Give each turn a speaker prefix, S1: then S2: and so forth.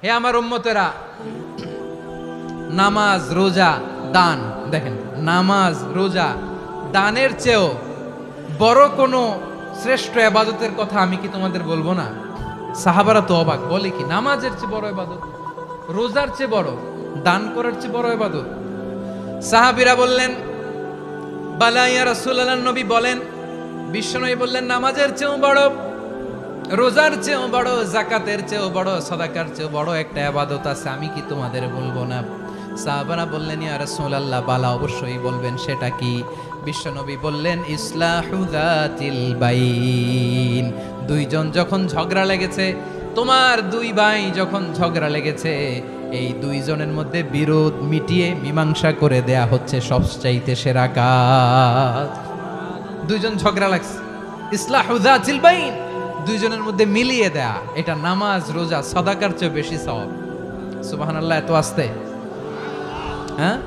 S1: হে আমার উম্মতেরা, নামাজ, রোজা, দান, দেখেন নামাজ, রোজা, দানের চেয়েও বড় কোনো শ্রেষ্ঠ ইবাদতের কথা আমি কি তোমাদের বলবো না? সাহাবারা তো অবাক, বলে কি নামাজের চেয়ে বড় ইবাদত, রোজার চেয়ে বড়, দান করার চেয়ে বড় ইবাদত? সাহাবীরা বললেন বালা ইয়া রাসূলুল্লাহ, নবী বলেন, বিশ্বনবী বললেন নামাজের চেয়েও বড়, রোজার চেয়েও বড়, যাকাতের চেয়েও বড়, সাদাকার চেয়েও বড় একটা ইবাদত আছে, আমি কি তোমাদের বলবো না? সাহাবারা বললেন ইয়া রাসূলুল্লাহ, বালা অবশ্যই বলবেন, সেটা কি? বিশ্বনবী বললেন ইসলাহু যাতিল বাইন। দুইজন যখন ঝগড়া লেগেছে, তোমার দুই ভাই যখন ঝগড়া লেগেছে, এই দুইজনের মধ্যে বিরোধ মিটিয়ে মীমাংসা করে দেয়া হচ্ছে সবচাইতে সেরা কাজ। দুইজন ঝগড়া লাগছে, ইসলাহু যাতিল বাইন, দুইজনের মধ্যে মিলিয়ে দেয়া, এটা নামাজ, রোজা, সাদাকার চেয়ে বেশি সওয়াব। সুবহানাল্লাহ, এত আস্তে, হ্যাঁ?